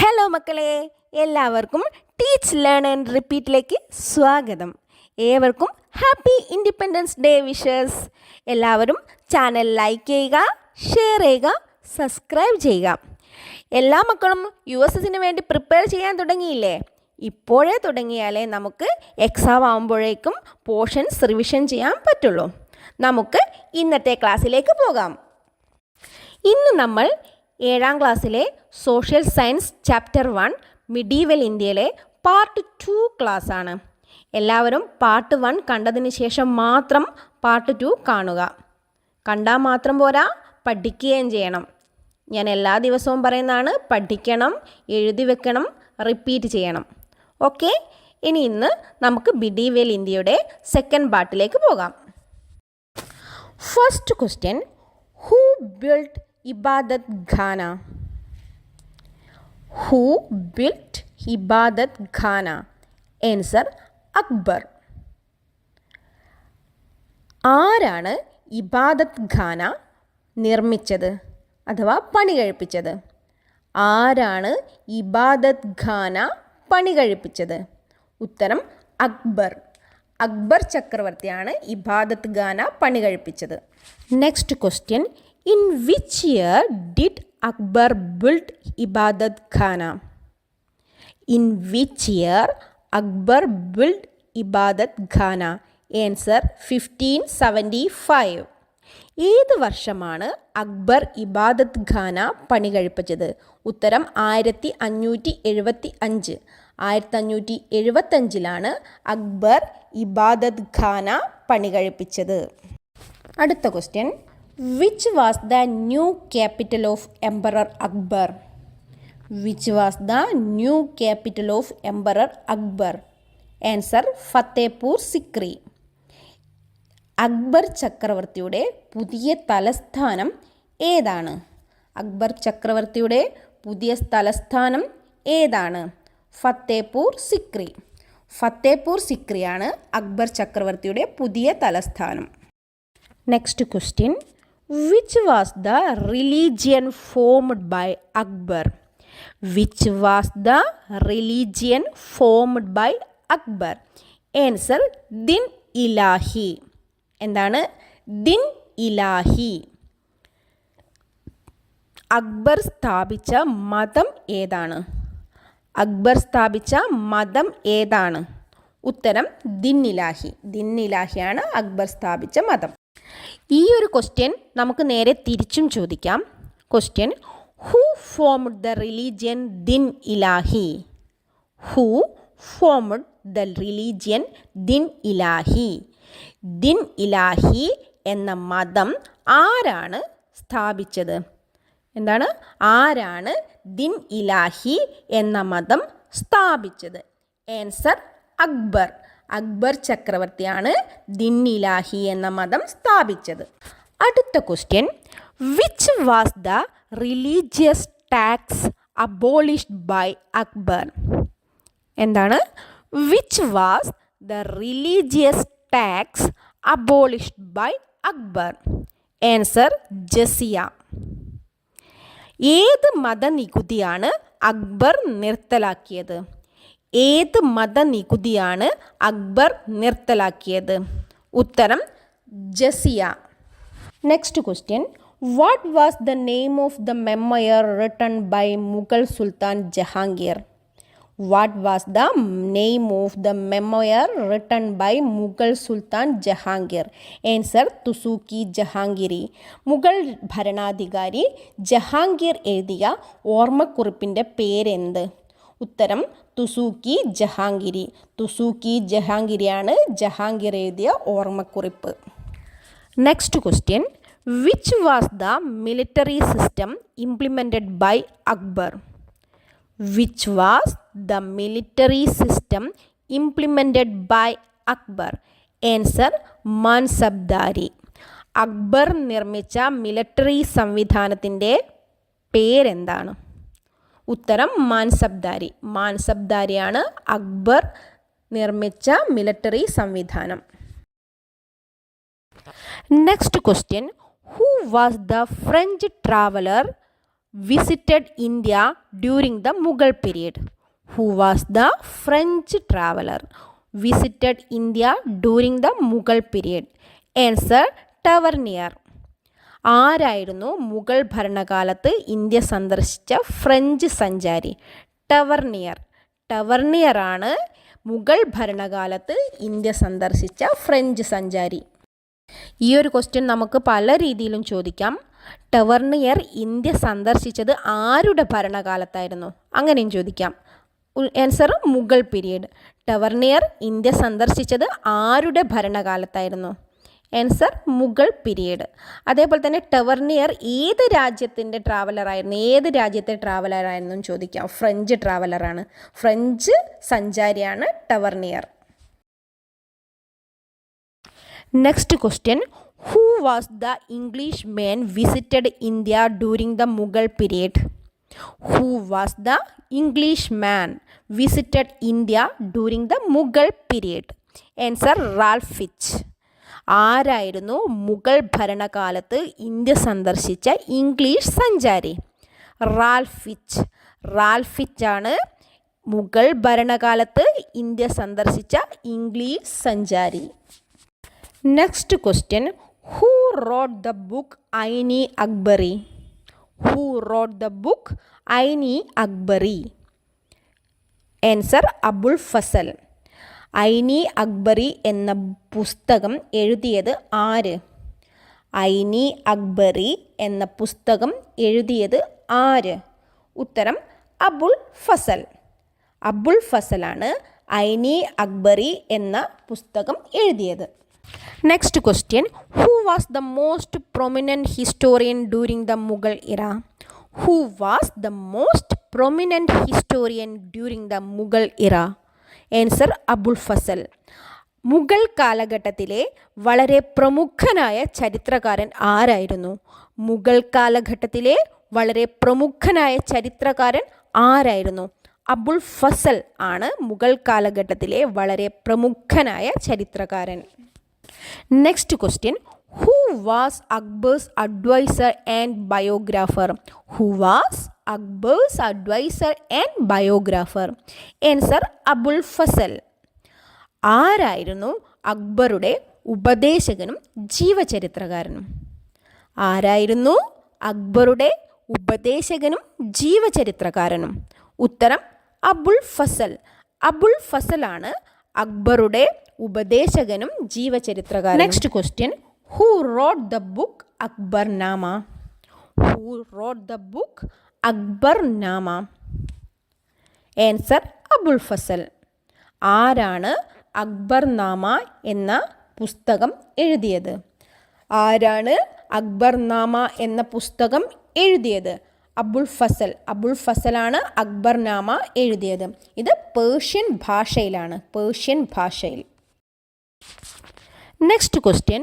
Hello മക്കളെ, എല്ലാവർക്കും teach learn and റിപ്പീറ്റിലേക്ക് സ്വാഗതം. ഏവർക്കും ഹാപ്പി ഇൻഡിപെൻഡൻസ് ഡേ വിഷസ്. എല്ലാവരും ചാനൽ ലൈക്ക് ചെയ്യുക, ഷെയർ ചെയ്യുക, സബ്സ്ക്രൈബ് ചെയ്യുക. എല്ലാ മക്കളും USSന് വേണ്ടി പ്രിപ്പയർ ചെയ്യാൻ തുടങ്ങിയില്ലേ? ഇപ്പോഴേ തുടങ്ങിയാലേ നമുക്ക് എക്സാം ആകുമ്പോഴേക്കും പോർഷൻസ് റിവിഷൻ ചെയ്യാൻ പറ്റുള്ളൂ. നമുക്ക് ഇന്നത്തെ ക്ലാസ്സിലേക്ക് പോകാം. ഇന്ന് നമ്മൾ 7ാം ക്ലാസ്സിലെ സോഷ്യൽ സയൻസ് ചാപ്റ്റർ 1 മിഡീവൽ ഇന്ത്യയിലെ പാർട്ട് 2 ക്ലാസ്സാണ്. എല്ലാവരും പാർട്ട് 1 കണ്ടതിന് ശേഷം മാത്രം പാർട്ട് 2 കാണുക. കണ്ടാൽ മാത്രം പോരാ, പഠിക്കുകയും ചെയ്യണം. ഞാൻ എല്ലാ ദിവസവും പറയുന്നതാണ്, പഠിക്കണം, എഴുതി വെക്കണം, റിപ്പീറ്റ് ചെയ്യണം. ഓക്കെ, ഇന്ന് നമുക്ക് മിഡീവൽ ഇന്ത്യയുടെ സെക്കൻഡ് പാർട്ടിലേക്ക് പോകാം. First question, who build Ibadat Khana? Who built Ibadat Khana? Answer, Akbar. ആരാണ് ഇബാദത്ത് ഖാന നിർമ്മിച്ചത് അഥവാ പണി കഴിപ്പിച്ചത്? ആരാണ് ഇബാദത്ത് ഖാന പണി കഴിപ്പിച്ചത്? ഉത്തരം, അക്ബർ. അക്ബർ ചക്രവർത്തിയാണ് ഇബാദത്ത് ഖാന പണി കഴിപ്പിച്ചത്. Next question, in which year did Akbar build Ibadat Khana? In which year Akbar built Ibadat Khana? Answer, 1575. ഏത് വർഷമാണ് അക്ബർ ഇബാദത്ത് ഖാന പണി കഴിപ്പിച്ചത്? ഉത്തരം, 1575. 1575 അക്ബർ ഇബാദത്ത് ഖാന പണി കഴിപ്പിച്ചത്. അടുത്ത question, which was the new capital of Emperor Akbar? Which was the new capital of Emperor Akbar? Answer, Fatehpur Sikri. Akbar ചക്രവർത്തിയുടെ പുതിയ തലസ്ഥാനം ഏതാണ്? അക്ബർ ചക്രവർത്തിയുടെ പുതിയ തലസ്ഥാനം ഏതാണ്? ഫത്തേപൂർ സിക്രി. ഫത്തേപൂർ സിക്രിയാണ് അക്ബർ ചക്രവർത്തിയുടെ പുതിയ തലസ്ഥാനം. Next question, which was the religion formed by Akbar? Which was the religion formed by Akbar? Answer, Din Ilahi. എന്താണ് ദിൻ ഇലാഹി? അക്ബർ സ്ഥാപിച്ച മതം ഏതാണ്? അക്ബർ സ്ഥാപിച്ച മതം ഏതാണ്? ഉത്തരം, ദിൻ ഇലാഹി. ദിൻ ഇലാഹിയാണ് അക്ബർ സ്ഥാപിച്ച മതം. ഈ ഒരു ക്വസ്റ്റ്യൻ നമുക്ക് നേരെ തിരിച്ചും ചോദിക്കാം. Question, who formed the religion Din Ilahi? Who formed the religion Din Ilahi? Din Ilahi എന്ന മതം ആരാണ് സ്ഥാപിച്ചത്? എന്താണ്? ആരാണ് ദിൻ ഇലാഹി എന്ന മതം സ്ഥാപിച്ചത്? ആൻസർ, അക്ബർ. അക്ബർ ചക്രവർത്തിയാണ് ദിൻ ഇലാഹി എന്ന മതം സ്ഥാപിച്ചത്. അടുത്ത question, which was the religious tax abolished by Akbar? എന്താണ്? Which was the religious tax abolished by Akbar? Answer, Jizya. ഏത് മതനികുതിയാണ് അക്ബർ നിർത്തലാക്കിയത്? ഏത് മതനികുതിയാണ് അക്ബർ നിർത്തലാക്കിയത്? ഉത്തരം, Jizya. Next question, what was the name of the memoir written by Mughal sultan Jahangir? What was the name of the memoir written by Mughal sultan Jahangir? Answer, തുസൂക്കി Jahangiri. Mughal ഭരണാധികാരി ജഹാംഗീർ എഴുതിയ ഓർമ്മക്കുറിപ്പിൻ്റെ പേരെന്ത്? ഉത്തരം, തുസൂക്കി ജഹാംഗീരി. തുസൂക്കി ജഹാംഗീരിയാണ് ജഹാംഗീർ എഴുതിയ ഓർമ്മക്കുറിപ്പ്. Next question, which was the military system implemented by Akbar? Which was the military system implemented by Akbar? Answer, Mansabdari. Akbar നിർമ്മിച്ച military സംവിധാനത്തിൻ്റെ പേരെന്താണ്? ഉത്തരം, മാൻസബ്ദാരി. മാൻസബ്ദാരിയാണ് അക്ബർ നിർമ്മിച്ച മിലിറ്ററി സംവിധാനം. Next question, who was the French traveller visited India during the Mughal period? Who was the French traveler visited India during the Mughal period? Answer, Tavernier. ആരായിരുന്നു മുഗൾ ഭരണകാലത്ത് India സന്ദർശിച്ച French സഞ്ചാരി? ടവർണിയറാണ് മുഗൾ ഭരണകാലത്ത് ഇന്ത്യ സന്ദർശിച്ച ഫ്രഞ്ച് സഞ്ചാരി. ഈ ഒരു ക്വസ്റ്റ്യൻ നമുക്ക് പല രീതിയിലും ചോദിക്കാം. ടവർണിയർ ഇന്ത്യ സന്ദർശിച്ചത് ആരുടെ ഭരണകാലത്തായിരുന്നു? അങ്ങനെയും ചോദിക്കാം. Answer Mughal period. Tavernier India സന്ദർശിച്ചത് ആരുടെ ഭരണകാലത്തായിരുന്നു? Answer Mughal period. അതേപോലെ തന്നെ ടവർണിയർ ഏത് രാജ്യത്തെ ട്രാവലറായിരുന്നു ചോദിക്കാം. ഫ്രഞ്ച് ട്രാവലറാണ്, ഫ്രഞ്ച് സഞ്ചാരിയാണ് Tavernier. Next question, who was the English man visited India during the Mughal period? Who was the English man visited India during the Mughal period? Answer, Ralph Fitch. ആരായിരുന്നു മുഗൾ ഭരണകാലത്ത് ഇന്ത്യ സന്ദർശിച്ച ഇംഗ്ലീഷ് സഞ്ചാരി? റാൽഫ് ഫിച്ചാണ് മുഗൾ ഭരണകാലത്ത് India സന്ദർശിച്ച English സഞ്ചാരി. Next question, who wrote the book Ain-i Akbari? Who wrote the book Ain-i Akbari? Answer, Abul Fazal. Ain-i Akbari എന്ന പുസ്തകം എഴുതിയത് ആര്? ഐനി അക്ബറി എന്ന പുസ്തകം എഴുതിയത് ആര്? ഉത്തരം, അബുൾ ഫസൽ. അബുൾ ഫസലാണ് ഐനി അക്ബറി എന്ന പുസ്തകം എഴുതിയത്. Next question, who was the most prominent historian during the Mughal era? Who was the most prominent historian during the Mughal era? Answer, Abul Fasal. Mughal കാലഘട്ടത്തിലെ വളരെ പ്രമുഖനായ ചരിത്രകാരൻ ആരായിരുന്നു? മുഗൾ കാലഘട്ടത്തിലെ വളരെ പ്രമുഖനായ ചരിത്രകാരൻ ആരായിരുന്നു? അബുൾ ഫസൽ ആണ് മുഗൾ കാലഘട്ടത്തിലെ വളരെ പ്രമുഖനായ ചരിത്രകാരൻ. Next question, who was Akbar's adviser and biographer? Who was Akbar's adviser and biographer? Answer, Abul Fazal. ആരായിരുന്നു അക്ബറുടെ ഉപദേശകനും ജീവചരിത്രകാരനും? ആരായിരുന്നു അക്ബറുടെ ഉപദേശകനും ജീവചരിത്രകാരനും? ഉത്തരം, അബുൾ ഫസൽ. അബുൾ ഫസലാണ് അക്ബറുടെ ഉപദേശകനും ജീവചരിത്രകാരനും. Next question, who wrote the book Akbarnama? Who wrote the book Akbarnama? Answer, Abul Fazal. ആരാണ് അക്ബർനാമ എന്ന പുസ്തകം എഴുതിയത്? ആരാണ് അക്ബർനാമ എന്ന പുസ്തകം എഴുതിയത്? അബുൾ ഫസൽ. അബുൾ ഫസലാണ് അക്ബർനാമ എഴുതിയത്. ഇത് പേർഷ്യൻ ഭാഷയിലാണ്, പേർഷ്യൻ ഭാഷയിൽ. Next question,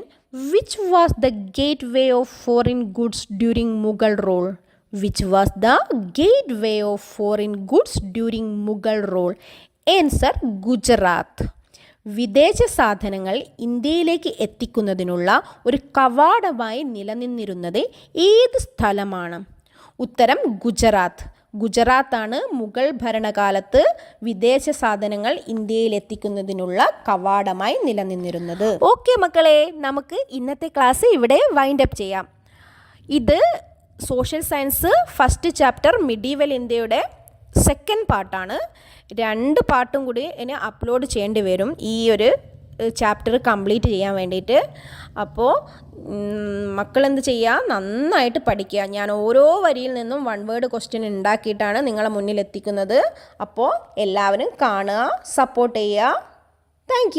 which was the gate way of foreign goods during Mughal rule? Which was the gate way of foreign goods during Mughal rule? Answer, Gujarat. വിദേശ സാധനങ്ങൾ ഇന്ത്യയിലേക്ക് എത്തിക്കുന്നതിനുള്ള ഒരു കവാടമായി നിലനിന്നിരുന്നത് ഏത് സ്ഥലമാണ്? ഉത്തരം, ഗുജറാത്ത്. ഗുജറാത്താണ് മുഗൾ ഭരണകാലത്ത് വിദേശ സാധനങ്ങൾ ഇന്ത്യയിൽ എത്തിക്കുന്നതിനുള്ള കവാടമായി നിലനിന്നിരുന്നത്. ഓക്കെ മക്കളെ, നമുക്ക് ഇന്നത്തെ ക്ലാസ് ഇവിടെ വൈൻഡ് അപ്പ് ചെയ്യാം. ഇത് social science first chapter medieval ഇന്ത്യയുടെ സെക്കൻഡ് പാർട്ടാണ്. 2 പാർട്ടും കൂടി ഇനി അപ്ലോഡ് ചെയ്യേണ്ടി വരും ഈ ഒരു ചാപ്റ്റർ കംപ്ലീറ്റ് ചെയ്യാൻ വേണ്ടിയിട്ട്. അപ്പോൾ മക്കളെന്ത് ചെയ്യുക, നന്നായിട്ട് പഠിക്കുക. ഞാൻ ഓരോ വരിയിൽ നിന്നും 1 വേർഡ് ക്വസ്റ്റ്യൻ ഉണ്ടാക്കിയിട്ടാണ് നിങ്ങളെ മുന്നിൽ എത്തിക്കുന്നത്. അപ്പോൾ എല്ലാവരും കാണുക, സപ്പോർട്ട് ചെയ്യുക. താങ്ക്